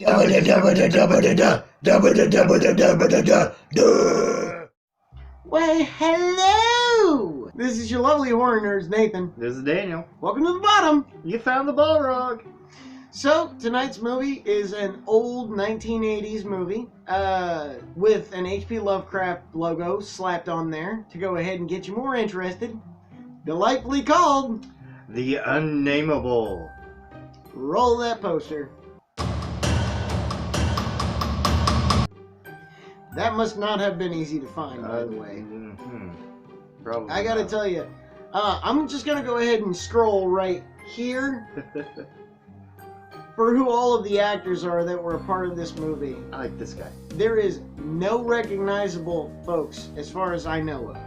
Well, hello! This is your lovely horror nerds, Nathan. This is Daniel. Welcome to the bottom. You found the Balrog. So, tonight's movie is an old 1980s movie with an H.P. Lovecraft logo slapped on there to go ahead and get you more interested. Delightfully called The Unnamable. Roll that poster. That must not have been easy to find, by the way. Probably. I gotta tell you, I'm just gonna go ahead and scroll right here for who all of the actors are that were a part of this movie. I like this guy. There is no recognizable folks as far as I know of.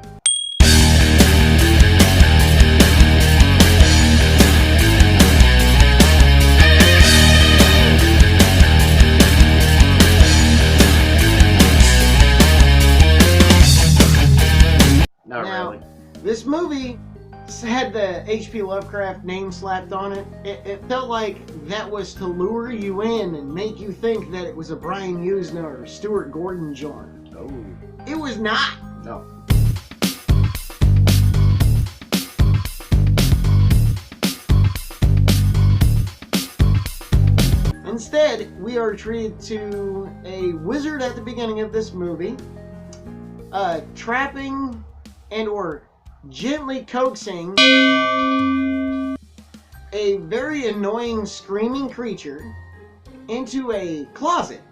Not Now, really. this movie had the H.P. Lovecraft name slapped on it. It felt like that was to lure you in and make you think that it was a Brian Usna or Stuart Gordon joint. Oh. It was not. No. Instead, we are treated to a wizard at the beginning of this movie, trapping and or gently coaxing a very annoying screaming creature into a closet.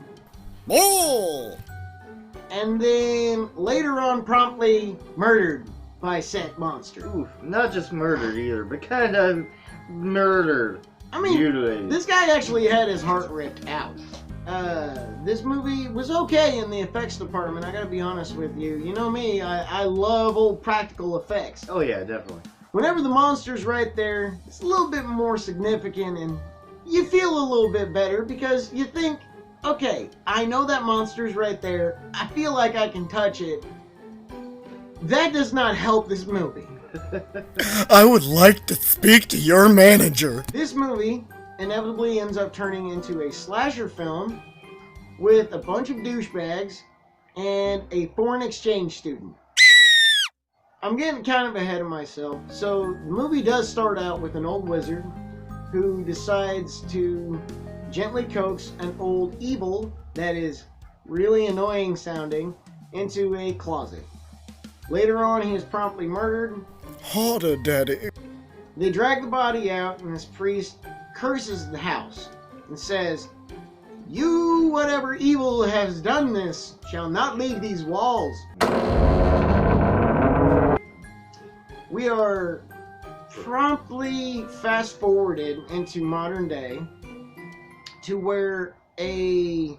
And then later on promptly murdered by said monster. Oof. Not just murdered either, but kind of murdered. I mean, mutilated. this guy actually had his heart ripped out. This movie was okay in the effects department, I gotta be honest with you. You know me, I love old practical effects. Oh yeah, definitely. Whenever the monster's right there, it's a little bit more significant and you feel a little bit better because you think, okay, I know that monster's right there. I feel like I can touch it. That does not help this movie. I would like to speak to your manager. This movie inevitably ends up turning into a slasher film with a bunch of douchebags and a foreign exchange student. I'm getting kind of ahead of myself. So the movie does start out with an old wizard who decides to gently coax an old evil that is really annoying sounding into a closet. Later on, he is promptly murdered. Harder, Daddy. They drag the body out, and this priest curses the house and says, "You, whatever evil has done this, shall not leave these walls." We are promptly fast forwarded into modern day to where a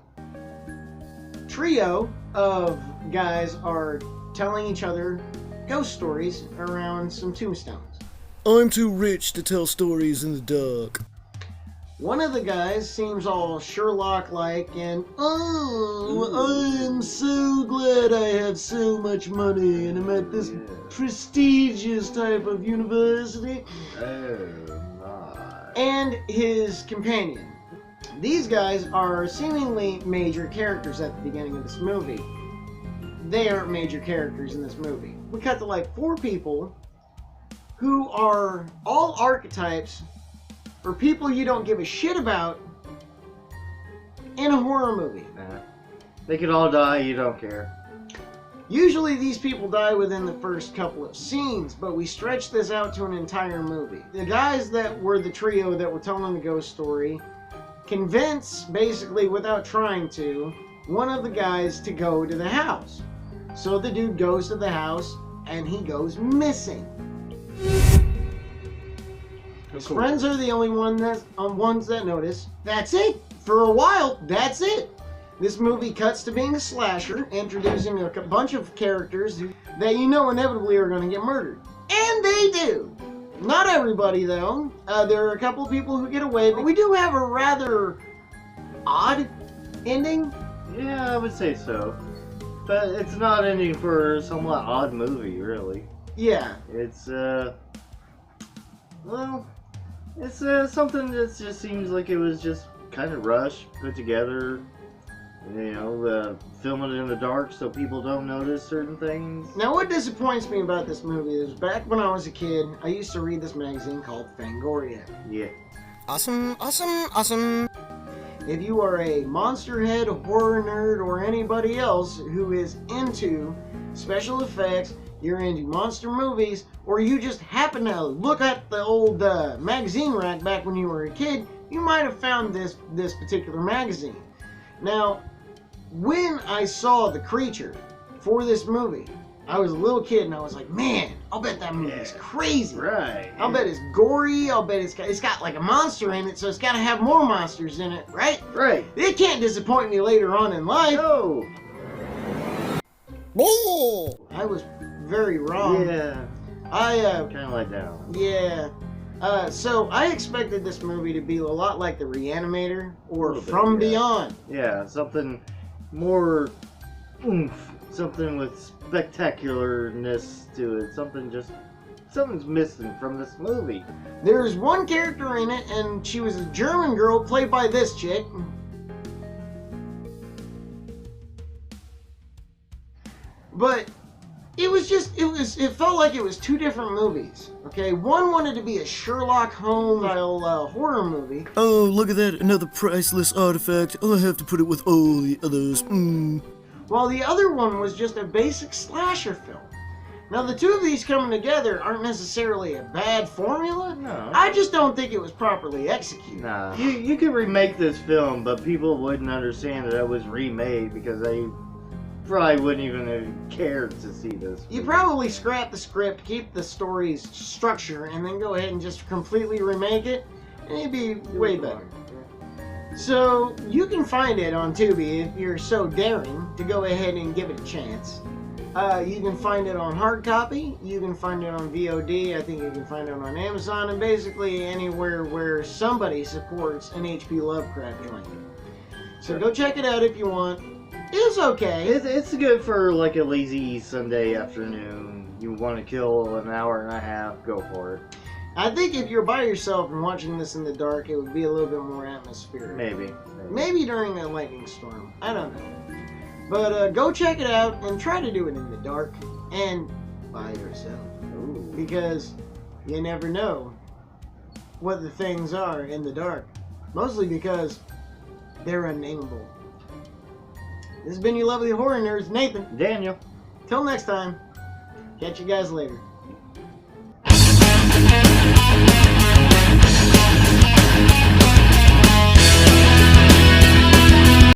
trio of guys are telling each other ghost stories around some tombstones. I'm too rich to tell stories in the dark. One of the guys seems all Sherlock-like and, oh, I'm so glad I have so much money and I'm at this prestigious type of university. Oh my. And his companion. These guys are seemingly major characters at the beginning of this movie. They aren't major characters in this movie. We cut to like 4 people who are all archetypes for people you don't give a shit about in a horror movie. Nah. They could all die, you don't care. Usually these people die within the first couple of scenes, but we stretch this out to an entire movie. The guys that were the trio that were telling the ghost story convince, basically without trying to, one of the guys to go to the house. So the dude goes to the house and he goes missing. His friends are the only ones that notice. That's it. For a while, that's it. This movie cuts to being a slasher, introducing a bunch of characters that you know inevitably are going to get murdered. And they do. Not everybody, though. There are a couple of people who get away, but we do have a rather odd ending. Yeah, I would say so. But it's not ending for a somewhat odd movie, really. Yeah. It's, well, it's something that just seems like it was just kind of rushed, put together. You know, filming it in the dark so people don't notice certain things. Now, what disappoints me about this movie is back when I was a kid, I used to read this magazine called Fangoria. Yeah. Awesome, awesome, awesome. If you are a monster head, horror nerd, or anybody else who is into special effects, you're into monster movies, or you just happen to look at the old magazine rack back when you were a kid, you might have found this particular magazine. Now, when I saw the creature for this movie, I was a little kid and I was like, man, I'll bet that movie's crazy. Right. I'll bet it's gory. I'll bet it's got like a monster in it, so it's got to have more monsters in it, right? Right. It can't disappoint me later on in life. No. I was very wrong. Yeah. I Kind of let down. yeah. So I expected this movie to be a lot like The Reanimator or Little bit, From yeah. Beyond. Yeah, something more oomph. Something with spectacularness to it. Something's missing from this movie. There's one character in it, and she was a German girl played by this chick. But it felt like it was two different movies. Okay, one wanted to be a Sherlock Holmes style horror movie, Oh, look at that, another priceless artifact. I'll have to put it with all the others. while the other one was just a basic slasher film. Now, the two of these coming together aren't necessarily a bad formula. No. I just don't think it was properly executed. Nah. You could remake this film, but people wouldn't understand that it was remade because they probably wouldn't even have cared to see this. You probably scrap the script, keep the story's structure, and then go ahead and just completely remake it, and it'd be way better. So, you can find it on Tubi if you're so daring to go ahead and give it a chance. You can find it on hard copy, you can find it on VOD, I think you can find it on Amazon, and basically anywhere where somebody supports an H.P. Lovecraft joint. So go check it out if you want. It's okay. It's good for like a lazy Sunday afternoon. You want to kill an hour and a half, go for it. I think if you're by yourself and watching this in the dark, it would be a little bit more atmospheric. Maybe during a lightning storm. I don't know. But go check it out and try to do it in the dark and by yourself. Ooh. Because you never know what the things are in the dark. Mostly because they're unnameable. This has been your lovely horror nerds, Nathan. Daniel. Till next time, catch you guys later.